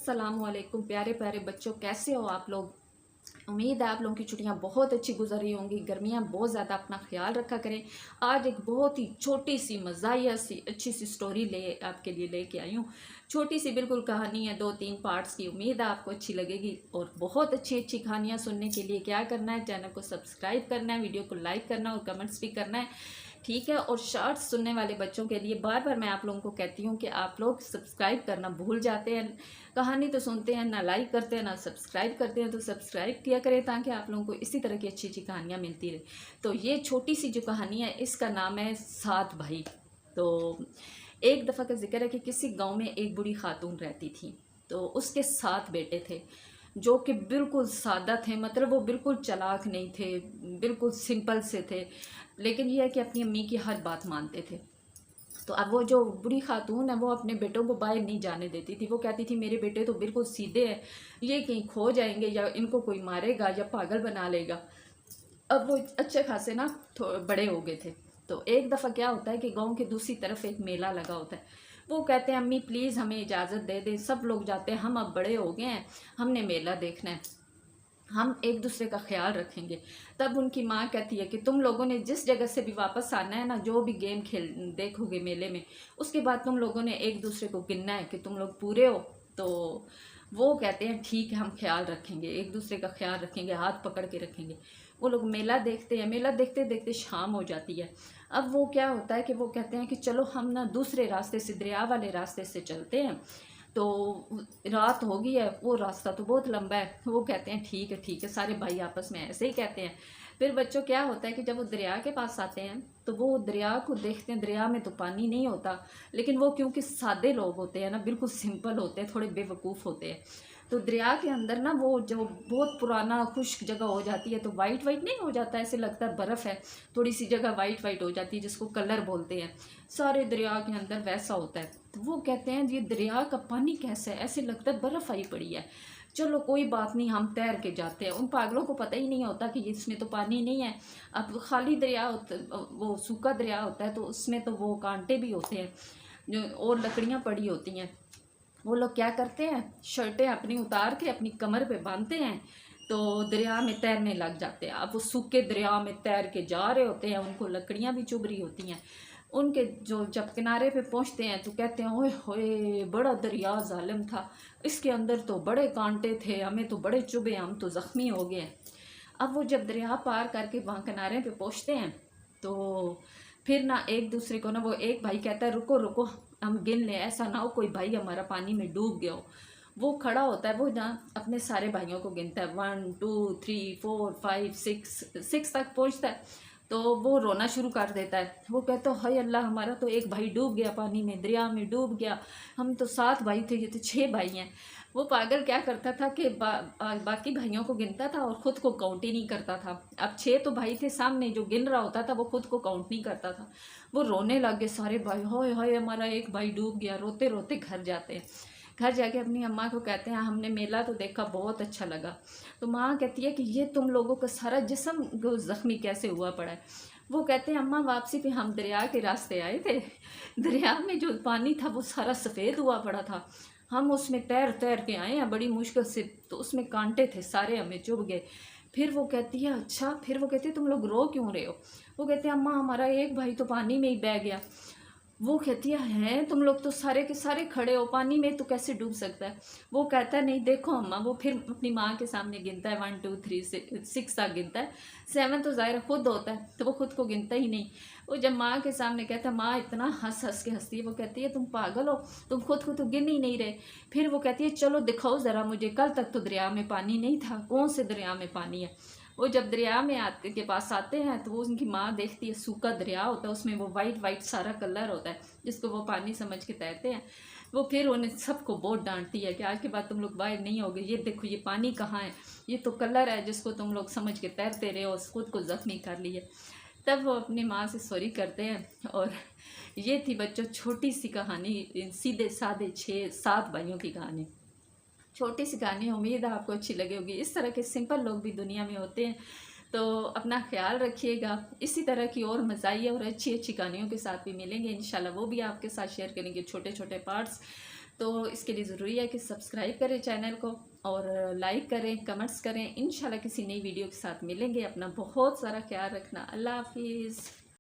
अस्सलामुअलैकुम प्यारे प्यारे बच्चों, कैसे हो आप लोग। उम्मीद है आप लोगों की छुट्टियां बहुत अच्छी गुजर रही होंगी। गर्मियां बहुत ज़्यादा, अपना ख्याल रखा करें। आज एक बहुत ही छोटी सी मज़ाहिया सी अच्छी सी स्टोरी ले आपके लिए लेके आई हूँ। छोटी सी बिल्कुल कहानी है, 2-3 पार्ट्स की। उम्मीद है आपको अच्छी लगेगी। और बहुत अच्छी अच्छी कहानियाँ सुनने के लिए क्या करना है, चैनल को सब्सक्राइब करना है, वीडियो को लाइक करना है और कमेंट्स भी करना है, ठीक है। और शॉर्ट्स सुनने वाले बच्चों के लिए बार बार मैं आप लोगों को कहती हूँ कि आप लोग सब्सक्राइब करना भूल जाते हैं। कहानी तो सुनते हैं, ना लाइक करते हैं ना सब्सक्राइब करते हैं। तो सब्सक्राइब किया करें ताकि आप लोगों को इसी तरह की अच्छी अच्छी कहानियाँ मिलती रहे। तो ये छोटी सी जो कहानी है इसका नाम है 7 भाई। तो एक दफ़ा का जिक्र है कि किसी गांव में एक बूढ़ी खातून रहती थी। तो उसके 7 बेटे थे जो कि बिल्कुल सादा थे, मतलब वो बिल्कुल चालाक नहीं थे, बिल्कुल सिंपल से थे। लेकिन यह है कि अपनी अम्मी की हर बात मानते थे। तो अब वो जो बूढ़ी खातून है वो अपने बेटों को बाहर नहीं जाने देती थी। वो कहती थी मेरे बेटे तो बिल्कुल सीधे हैं, ये कहीं खो जाएंगे या इनको कोई मारेगा या पागल बना लेगा। अब वो अच्छे खासे ना बड़े हो गए थे। तो एक दफ़ा क्या होता है कि गांव के दूसरी तरफ एक मेला लगा होता है। वो कहते हैं अम्मी प्लीज़ हमें इजाज़त दे दें, सब लोग जाते हैं, हम अब बड़े हो गए हैं, हमने मेला देखना है, हम एक दूसरे का ख्याल रखेंगे। तब उनकी माँ कहती है कि तुम लोगों ने जिस जगह से भी वापस आना है ना, जो भी गेम खेल देखोगे मेले में, उसके बाद तुम लोगों ने एक दूसरे को गिनना है कि तुम लोग पूरे हो। तो वो कहते हैं ठीक है, हम ख्याल रखेंगे, एक दूसरे का ख्याल रखेंगे, हाथ पकड़ के रखेंगे। वो लोग मेला देखते हैं, मेला देखते देखते शाम हो जाती है। अब वो क्या होता है कि वो कहते हैं कि चलो हम ना दूसरे रास्ते से, दरिया वाले रास्ते से चलते हैं। तो रात हो गई है, वो रास्ता तो बहुत लंबा है। वो कहते हैं ठीक है, सारे भाई आपस में ऐसे ही कहते हैं। फिर बच्चों क्या होता है कि जब वो दरिया के पास आते हैं तो वो दरिया को देखते हैं। दरिया में तो पानी नहीं होता, लेकिन वो क्योंकि सादे लोग होते हैं ना, बिल्कुल सिंपल होते हैं, थोड़े बेवकूफ़ होते हैं। तो दरिया के अंदर ना वो जो बहुत पुराना खुश्क जगह हो जाती है, तो वाइट वाइट नहीं हो जाता, ऐसे लगता है बर्फ़ है, थोड़ी सी जगह वाइट वाइट हो जाती है जिसको कलर बोलते हैं। सारे दरिया के अंदर वैसा होता है। तो वो कहते हैं ये दरिया का पानी कैसा है, ऐसे लगता है बर्फ़ आई पड़ी है। चलो कोई बात नहीं, हम तैर के जाते हैं। उन पागलों को पता ही नहीं होता कि इसमें तो पानी नहीं है। अब खाली दरिया होता, वो सूखा दरिया होता है, तो उसमें तो वो कांटे भी होते हैं और लकड़ियाँ पड़ी होती हैं। वो लोग क्या करते हैं, शर्टें अपनी उतार के अपनी कमर पे बांधते हैं, तो दरिया में तैरने लग जाते हैं। अब वो सूखे दरिया में तैर के जा रहे होते हैं, उनको लकड़ियाँ भी चुभ रही होती हैं। उनके जो जब किनारे पे पहुंचते हैं तो कहते हैं ओए होए बड़ा दरिया जालिम था, इसके अंदर तो बड़े कांटे थे, हमें तो बड़े चुभे, हम तो ज़ख्मी हो गए। अब वो जब दरिया पार करके वहाँ किनारे पे पहुँचते हैं तो फिर ना एक दूसरे को ना, वो एक भाई कहता है रुको रुको, हम गिन लें, ऐसा ना हो कोई भाई हमारा पानी में डूब गया हो। वो खड़ा होता है, वो ना अपने सारे भाइयों को गिनता है, 1 2 3 4 5 6 तक पहुँचता है। तो वो रोना शुरू कर देता है। वो कहता है हाय अल्लाह, हमारा तो एक भाई डूब गया, पानी में दरिया में डूब गया, हम तो 7 भाई थे, ये तो 6 भाई हैं। वो पागल क्या करता था कि बाकी भाइयों को गिनता था और ख़ुद को काउंट ही नहीं करता था। अब 6 तो भाई थे, सामने जो गिन रहा होता था वो खुद को काउंट नहीं करता था। वो रोने लग गए सारे भाई, हाय हाय हमारा एक भाई डूब गया। रोते रोते घर जाते हैं। घर जाके अपनी अम्मा को कहते हैं हमने मेला तो देखा, बहुत अच्छा लगा। तो माँ कहती है कि ये तुम लोगों का सारा जिस्म ज़ख्मी कैसे हुआ पड़ा है। वो कहते हैं अम्मा वापसी पे हम दरिया के रास्ते आए थे, दरिया में जो पानी था वो सारा सफ़ेद हुआ पड़ा था, हम उसमें तैर तैर के आए हैं बड़ी मुश्किल से, तो उसमें कांटे थे, सारे हमें चुभ गए। फिर वो कहती है अच्छा, फिर वो कहती है तुम लोग रो क्यों रहे हो। वो कहते हैं अम्मा हमारा एक भाई तो पानी में ही बह गया। वो कहती है हैं तुम लोग तो सारे के सारे खड़े हो, पानी में तो कैसे डूब सकता है। वो कहता है नहीं देखो अम्मा। वो फिर अपनी माँ के सामने गिनता है, 1 2 3 6 तक गिनता है। 7 तो ज़ाहिर खुद होता है, तो वो खुद को गिनता ही नहीं। वो जब माँ के सामने कहता है, माँ इतना हंस हंस के हंसती है। वो कहती है तुम पागल हो, तुम खुद को तो गिन ही नहीं रहे। फिर वो कहती है चलो दिखाओ ज़रा मुझे, कल तक तो दरिया में पानी नहीं था, कौन से दरिया में पानी है। वो जब दरिया में आते के पास आते हैं तो वो उनकी माँ देखती है, सूखा दरिया होता है, उसमें वो वाइट वाइट सारा कलर होता है जिसको वो पानी समझ के तैरते हैं। वो फिर उन्हें सबको बहुत डांटती है कि आज के बाद तुम लोग बाहर नहीं होगे, ये देखो ये पानी कहाँ है, ये तो कलर है जिसको तुम लोग समझ के तैरते रहे हो, खुद को ज़ख्मी कर लिए। तब वो अपनी माँ से सॉरी करते हैं। और ये थी बच्चों छोटी सी कहानी, सीधे साधे 6 7 भाइयों की कहानी। छोटी सी कहानी, उम्मीद है आपको अच्छी लगी होगी। इस तरह के सिंपल लोग भी दुनिया में होते हैं। तो अपना ख्याल रखिएगा। इसी तरह की और मज़ाहिया और अच्छी अच्छी कहानियों के साथ भी मिलेंगे इंशाल्लाह, वो भी आपके साथ शेयर करेंगे, छोटे छोटे पार्ट्स। तो इसके लिए ज़रूरी है कि सब्सक्राइब करें चैनल को और लाइक करें, कमेंट्स करें। इंशाल्लाह किसी नई वीडियो के साथ मिलेंगे। अपना बहुत सारा ख्याल रखना। अल्लाह हाफिज़।